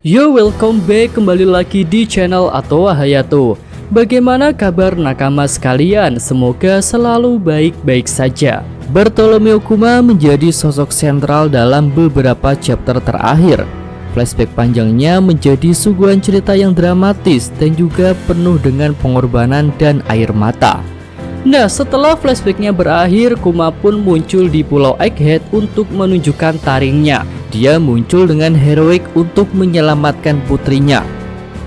Yo, welcome back kembali lagi di channel Atowa Hayato. Bagaimana kabar nakama sekalian? Semoga selalu baik-baik saja. Bartolomeo Kuma menjadi sosok sentral dalam beberapa chapter terakhir. Flashback panjangnya menjadi suguhan cerita yang dramatis dan juga penuh dengan pengorbanan dan air mata. Nah, setelah flashbacknya berakhir, Kuma pun muncul di Pulau Egghead untuk menunjukkan taringnya. Dia muncul dengan heroik untuk menyelamatkan putrinya.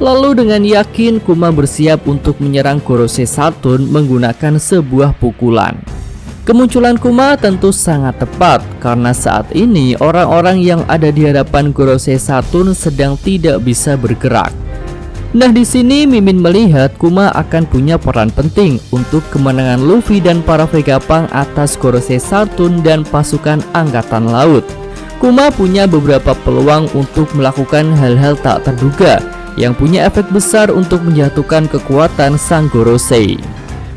Lalu dengan yakin Kuma bersiap untuk menyerang Gorosei Saturn menggunakan sebuah pukulan. Kemunculan Kuma tentu sangat tepat karena saat ini orang-orang yang ada di hadapan Gorosei Saturn sedang tidak bisa bergerak. Nah, di sini Mimin melihat Kuma akan punya peran penting untuk kemenangan Luffy dan para Vegapunk atas Gorosei Saturn dan pasukan angkatan laut. Kuma punya beberapa peluang untuk melakukan hal-hal tak terduga yang punya efek besar untuk menjatuhkan kekuatan sang Gorosei.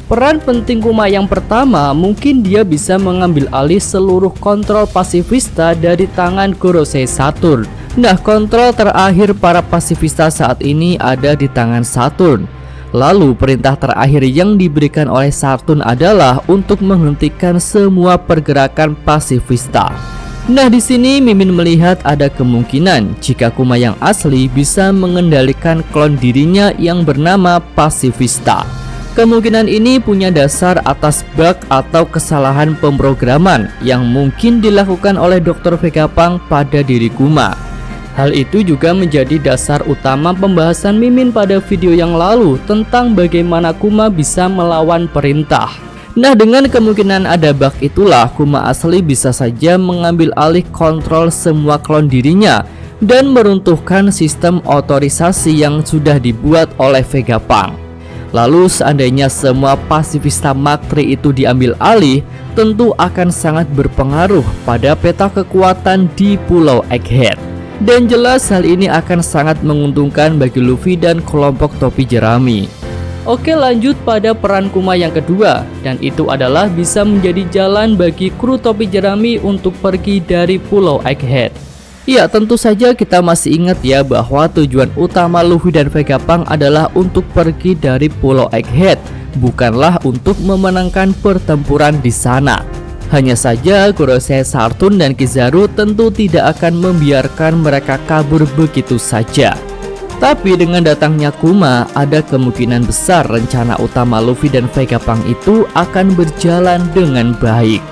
Peran penting Kuma yang pertama, mungkin dia bisa mengambil alih seluruh kontrol pasifista dari tangan Gorosei Saturn. Nah, kontrol terakhir para pasifista saat ini ada di tangan Saturn. Lalu perintah terakhir yang diberikan oleh Saturn adalah untuk menghentikan semua pergerakan pasifista. Nah, di sini Mimin melihat ada kemungkinan jika Kuma yang asli bisa mengendalikan klon dirinya yang bernama pasifista. Kemungkinan ini punya dasar atas bug atau kesalahan pemrograman yang mungkin dilakukan oleh Dr. Vegapunk pada diri Kuma. Hal itu juga menjadi dasar utama pembahasan Mimin pada video yang lalu tentang bagaimana Kuma bisa melawan perintah. Nah, dengan kemungkinan ada bug itulah Kuma asli bisa saja mengambil alih kontrol semua klon dirinya dan meruntuhkan sistem otorisasi yang sudah dibuat oleh Vegapunk. Lalu seandainya semua pasifista Maktri itu diambil alih, tentu akan sangat berpengaruh pada peta kekuatan di Pulau Egghead. Dan jelas hal ini akan sangat menguntungkan bagi Luffy dan kelompok topi jerami. Oke, lanjut pada peran Kuma yang kedua, dan itu adalah bisa menjadi jalan bagi kru topi jerami untuk pergi dari Pulau Egghead. Ya, tentu saja kita masih ingat ya bahwa tujuan utama Luffy dan Vegapunk adalah untuk pergi dari Pulau Egghead, bukanlah untuk memenangkan pertempuran di sana. Hanya saja Gorosei Saturn dan Kizaru tentu tidak akan membiarkan mereka kabur begitu saja. Tapi dengan datangnya Kuma, ada kemungkinan besar rencana utama Luffy dan Vegapunk itu akan berjalan dengan baik.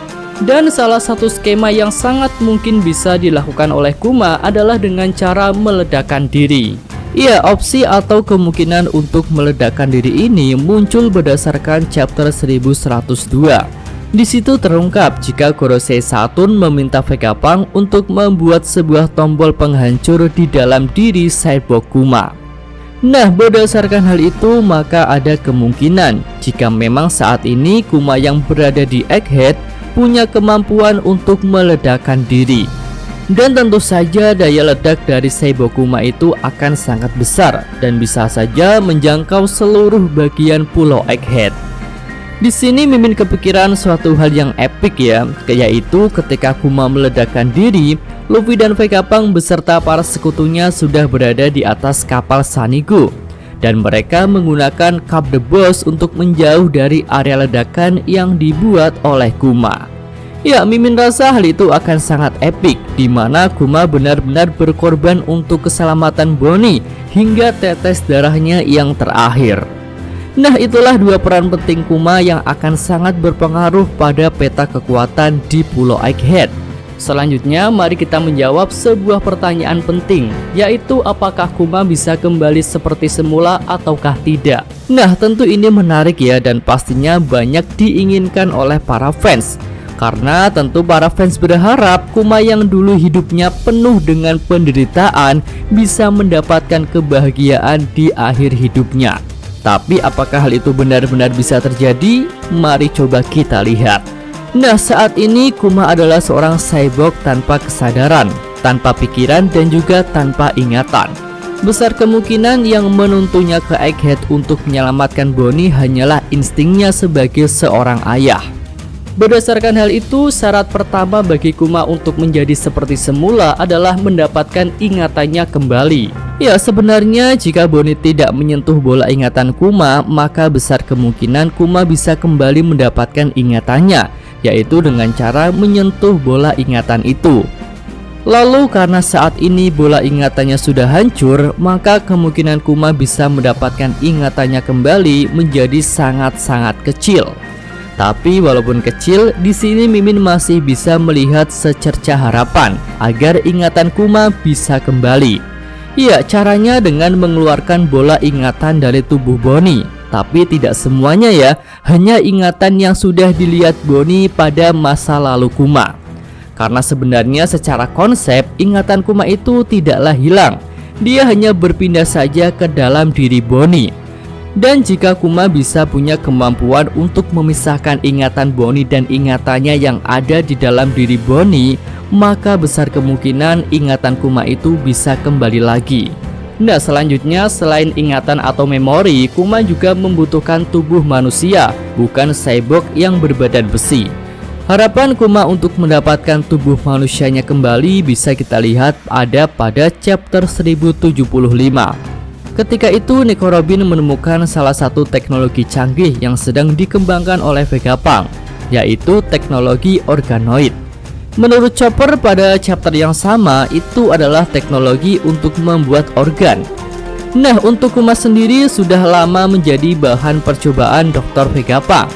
Dan salah satu skema yang sangat mungkin bisa dilakukan oleh Kuma adalah dengan cara meledakkan diri. Ya, opsi atau kemungkinan untuk meledakkan diri ini muncul berdasarkan chapter 1102. Di situ terungkap jika Gorosei Saturn meminta Vegapunk untuk membuat sebuah tombol penghancur di dalam diri Cyborg Kuma. Nah, berdasarkan hal itu maka ada kemungkinan jika memang saat ini Kuma yang berada di Egghead punya kemampuan untuk meledakkan diri. Dan tentu saja daya ledak dari Cyborg Kuma itu akan sangat besar dan bisa saja menjangkau seluruh bagian Pulau Egghead. Di sini Mimin kepikiran suatu hal yang epik ya, yaitu ketika Kuma meledakkan diri, Luffy dan Vegapunk beserta para sekutunya sudah berada di atas kapal Sanigo dan mereka menggunakan Cup the Boss untuk menjauh dari area ledakan yang dibuat oleh Kuma. Ya, Mimin rasa hal itu akan sangat epik, di mana Kuma benar-benar berkorban untuk keselamatan Bonnie hingga tetes darahnya yang terakhir. Nah, itulah dua peran penting Kuma yang akan sangat berpengaruh pada peta kekuatan di Pulau Egghead. Selanjutnya, mari kita menjawab sebuah pertanyaan penting, yaitu apakah Kuma bisa kembali seperti semula ataukah tidak. Nah, tentu ini menarik ya dan pastinya banyak diinginkan oleh para fans. Karena tentu para fans berharap Kuma yang dulu hidupnya penuh dengan penderitaan bisa mendapatkan kebahagiaan di akhir hidupnya. Tapi apakah hal itu benar-benar bisa terjadi? Mari coba kita lihat. Nah, saat ini Kuma adalah seorang cyborg tanpa kesadaran, tanpa pikiran dan juga tanpa ingatan. Besar kemungkinan yang menuntunnya ke Egghead untuk menyelamatkan Bonnie hanyalah instingnya sebagai seorang ayah. Berdasarkan hal itu, syarat pertama bagi Kuma untuk menjadi seperti semula adalah mendapatkan ingatannya kembali. Ya, sebenarnya jika Bonnie tidak menyentuh bola ingatan Kuma, maka besar kemungkinan Kuma bisa kembali mendapatkan ingatannya, yaitu dengan cara menyentuh bola ingatan itu. Lalu karena saat ini bola ingatannya sudah hancur, maka kemungkinan Kuma bisa mendapatkan ingatannya kembali menjadi sangat-sangat kecil. Tapi walaupun kecil, di sini Mimin masih bisa melihat secercah harapan agar ingatan Kuma bisa kembali. Ya, caranya dengan mengeluarkan bola ingatan dari tubuh Bonnie. Tapi tidak semuanya ya, hanya ingatan yang sudah dilihat Bonnie pada masa lalu Kuma. Karena sebenarnya secara konsep, ingatan Kuma itu tidaklah hilang. Dia hanya berpindah saja ke dalam diri Bonnie. Dan jika Kuma bisa punya kemampuan untuk memisahkan ingatan Bonnie dan ingatannya yang ada di dalam diri Bonnie, maka besar kemungkinan ingatan Kuma itu bisa kembali lagi. Nah, selanjutnya selain ingatan atau memori, Kuma juga membutuhkan tubuh manusia, bukan cyborg yang berbadan besi. Harapan Kuma untuk mendapatkan tubuh manusianya kembali bisa kita lihat ada pada chapter 1075. Ketika itu, Nico Robin menemukan salah satu teknologi canggih yang sedang dikembangkan oleh Vegapunk, yaitu teknologi organoid. Menurut Chopper pada chapter yang sama, itu adalah teknologi untuk membuat organ. Nah, untuk Kuma sendiri sudah lama menjadi bahan percobaan Dr. Vegapunk.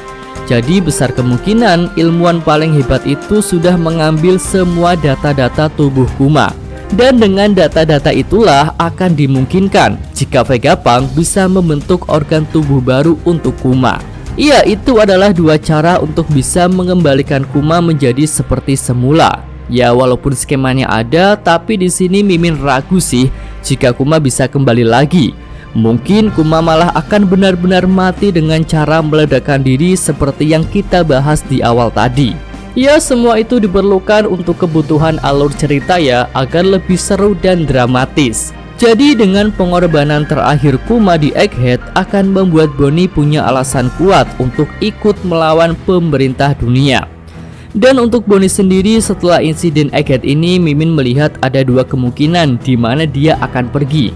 Jadi besar kemungkinan ilmuwan paling hebat itu sudah mengambil semua data-data tubuh Kuma. Dan dengan data-data itulah akan dimungkinkan jika Vegapunk bisa membentuk organ tubuh baru untuk Kuma. Iya, itu adalah dua cara untuk bisa mengembalikan Kuma menjadi seperti semula. Ya, walaupun skemanya ada, tapi di sini Mimin ragu sih jika Kuma bisa kembali lagi. Mungkin Kuma malah akan benar-benar mati dengan cara meledakkan diri seperti yang kita bahas di awal tadi. Ya, semua itu diperlukan untuk kebutuhan alur cerita ya, agar lebih seru dan dramatis. Jadi dengan pengorbanan terakhir Kuma di Egghead akan membuat Bonnie punya alasan kuat untuk ikut melawan pemerintah dunia. Dan untuk Bonnie sendiri setelah insiden Egghead ini, Mimin melihat ada dua kemungkinan di mana dia akan pergi.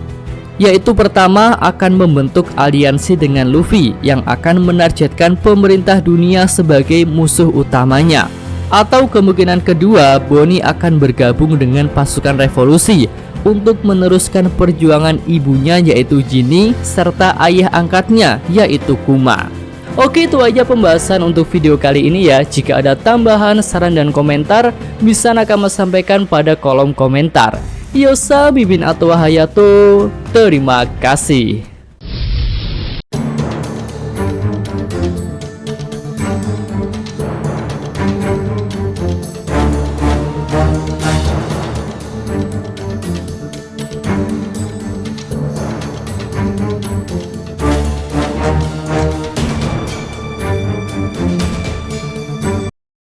Yaitu pertama, akan membentuk aliansi dengan Luffy yang akan menargetkan pemerintah dunia sebagai musuh utamanya. Atau kemungkinan kedua, Bonnie akan bergabung dengan pasukan revolusi untuk meneruskan perjuangan ibunya yaitu Ginny serta ayah angkatnya yaitu Kuma. Oke, itu aja pembahasan untuk video kali ini ya. Jika ada tambahan, saran dan komentar, bisa Nakama sampaikan pada kolom komentar. Yosa Bibin Atwa Hayato, terima kasih.